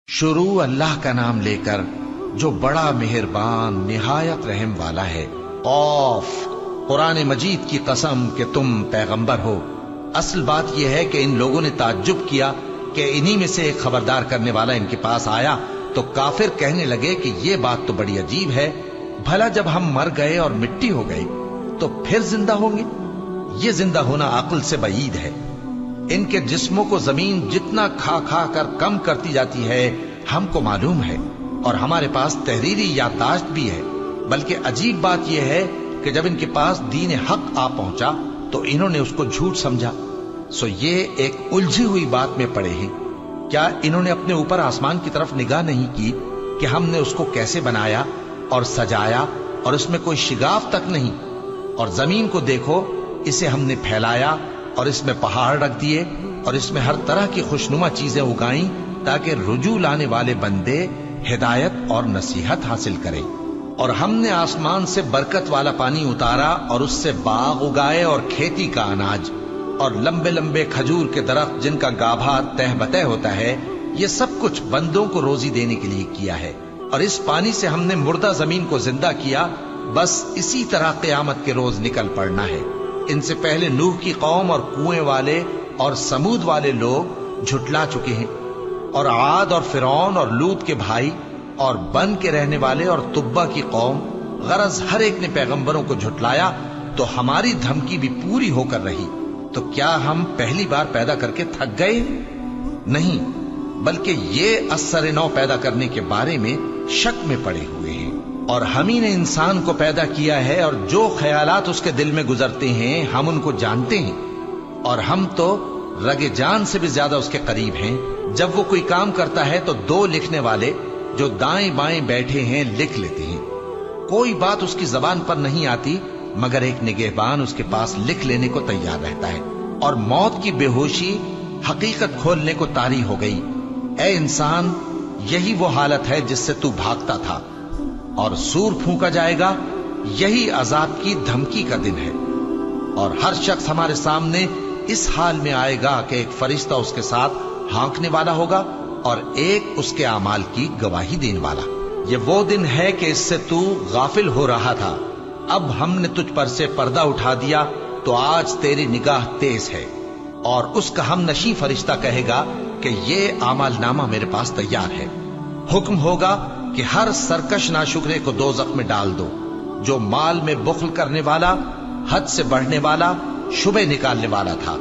शुरू अल्लाह का नाम लेकर जो बड़ा मेहरबान निहायत रहम वाला है। औफ, कुरान मजीद की कसम कि तुम पैगंबर हो। असल बात यह है कि इन लोगों ने ताज्जुब किया कि इन्हीं में से एक खबरदार करने वाला इनके पास आया तो काफिर कहने लगे कि ये बात तो बड़ी अजीब है, भला जब हम मर गए और मिट्टी हो गए तो फिर जिंदा होंगे? ये जिंदा होना अक्ल से बईद है। इनके जिस्मों को जमीन जितना खा खा कर कम करती जाती है हमको मालूम है, और हमारे पास तहरीरी याददाश्त भी है। बल्कि अजीब बात यह है कि जब इनके पास दीन हक आ पहुंचा तो इन्होंने उसको झूठ समझा। सो ये एक उलझी हुई बात में पड़े हैं। क्या इन्होंने अपने ऊपर आसमान की तरफ निगाह नहीं की कि हमने उसको कैसे बनाया और सजाया और इसमें कोई शिगाफ तक नहीं? और जमीन को देखो, इसे हमने फैलाया और इसमें पहाड़ रख दिए और इसमें हर तरह की खुशनुमा चीजें उगाई ताकि रुजू लाने वाले बंदे हिदायत और नसीहत हासिल करें। और हमने आसमान से बरकत वाला पानी उतारा और उससे बाग उगाए और खेती का अनाज और लंबे लंबे खजूर के दरख्त जिनका गाभा तह बतह होता है। ये सब कुछ बंदों को रोजी देने के लिए किया है। और इस पानी से हमने मुर्दा जमीन को जिंदा किया। बस इसी तरह क़यामत के रोज निकल पड़ना है। इनसे पहले नूह की कौम और कुएं वाले और समूद वाले लोग झुटला चुके हैं, और आद और फिरौन और लूत के भाई और बन के रहने वाले और तुब्बा की कौम, गरज हर एक ने पैगंबरों को झुटलाया तो हमारी धमकी भी पूरी होकर रही। तो क्या हम पहली बार पैदा करके थक गए? नहीं, बल्कि ये असर नौ पैदा करने के बारे में शक में पड़े हुए हैं। और हम ही ने इंसान को पैदा किया है और जो ख्यालात उसके दिल में गुजरते हैं हम उनको जानते हैं, और हम तो रगे जान से भी ज्यादा उसके करीब हैं। जब वो कोई काम करता है तो दो लिखने वाले जो दाएं बाएं बैठे हैं लिख लेते हैं। कोई बात उसकी जबान पर नहीं आती मगर एक निगहबान उसके पास लिख लेने को तैयार रहता है। और मौत की बेहोशी हकीकत खोलने को तारी हो गई। ए इंसान, यही वो हालत है जिससे तू भागता था, और सूर फूंका जाएगा, यही अजाब की धमकी का दिन है। और हर शख्स हमारे सामने इस हाल में आएगा कि एक फरिश्ता उसके साथ हाँकने वाला होगा और एक उसके अमाल की गवाही देने वाला। ये वो दिन है कि इससे तू गाफिल हो रहा था, अब हमने तुझ पर से पर्दा उठा दिया तो आज तेरी निगाह तेज है। और उसका हम नशी फरिश्ता कहेगा कि ये अमालनामा मेरे पास तैयार है। हुक्म होगा कि हर सरकश नाशुक्रे को दोज़ख में डाल दो। जो माल में बुख्ल करने वाला, हद से बढ़ने वाला, शुबे निकालने वाला था,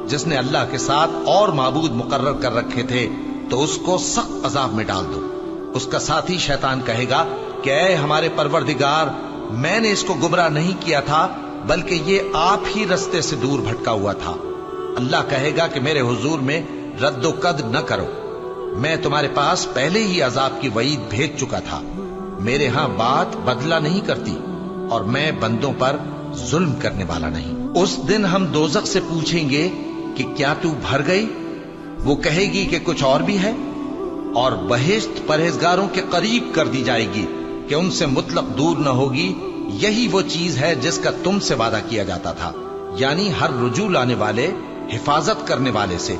जिसने अल्लाह के साथ और माबूद मुकर्रर कर रखे थे, तो उसको सख्त अजाब में डाल दो। उसका साथी शैतान कहेगा कि ऐ हमारे परवरदिगार, मैंने इसको गुमराह नहीं किया था, बल्कि ये आप ही रस्ते से दूर भटका हुआ था। अल्लाह कहेगा कि मेरे हुजूर में रद्दो कद न करो, मैं तुम्हारे पास पहले ही अजाब की वईद भेज चुका था। मेरे यहां बात बदला नहीं करती और मैं बंदों पर जुल्म करने वाला नहीं। उस दिन हम दोज़ख से पूछेंगे कि क्या तू भर गई? वो कहेगी कि कुछ और भी है। और बहिश्त परहेजगारों के करीब कर दी जाएगी कि उनसे मुतलक दूर न होगी। यही वो चीज है जिसका तुमसे वादा किया जाता था, यानी हर रुजू लाने वाले, हिफाजत करने वाले से,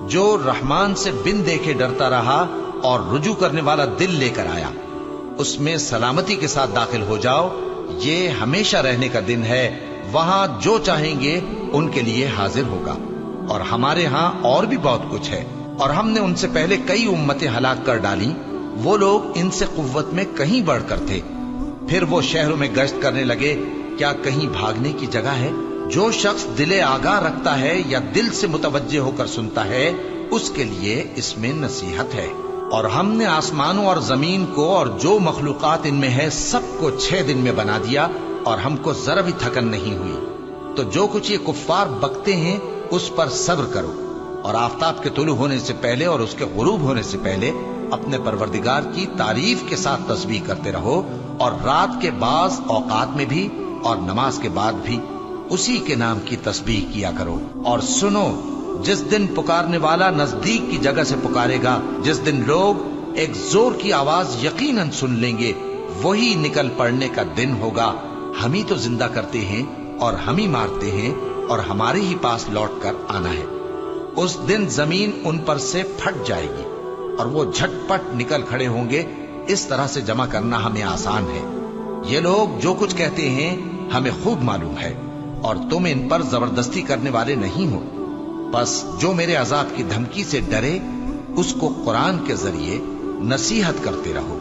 जो रहमान से बिन देखे डरता रहा और रुजू करने वाला दिल लेकर आया। उसमें सलामती के साथ दाखिल हो जाओ। ये हमेशा रहने का दिन है, वहां जो चाहेंगे उनके लिए हाजिर होगा। और हमारे यहां और भी बहुत कुछ है। और हमने उनसे पहले कई उम्मतें हलाक कर डाली, वो लोग इनसे कुव्वत में कहीं बढ़कर थे। फिर वो शहरों में गश्त करने लगे, क्या कहीं भागने की जगह है? जो शख्स दिले आगाह रखता है या दिल से मुतवज्जे होकर सुनता है, उसके लिए इसमें नसीहत है। और हमने आसमानों और जमीन को और जो मखलूकात इनमें है सबको 6 दिन में बना दिया और हमको जरा भी थकन नहीं हुई। तो जो कुछ ये कुफ्फार बकते हैं उस पर सब्र करो, और आफताब के तुलू होने से पहले और उसके गुरूब होने से पहले अपने परवरदिगार की तारीफ के साथ तस्बीह करते रहो, और रात के बाज़ औकात में भी और नमाज के बाद भी उसी के नाम की तस्बीह किया करो। और सुनो, जिस दिन पुकारने वाला नजदीक की जगह से पुकारेगा, जिस दिन लोग एक जोर की आवाज यकीनन सुन लेंगे, वही निकल पड़ने का दिन होगा। हम ही तो जिंदा करते हैं और हम ही मारते हैं और हमारे ही पास लौट कर आना है। उस दिन जमीन उन पर से फट जाएगी اور وہ جھٹپٹ نکل کھڑے ہوں گے، اس طرح سے جمع کرنا ہمیں آسان ہے۔ یہ لوگ جو کچھ کہتے ہیں ہمیں خوب معلوم ہے، اور تم ان پر زبردستی کرنے والے نہیں ہو۔ پس جو میرے عذاب کی دھمکی سے ڈرے اس کو قرآن کے ذریعے نصیحت کرتے رہو۔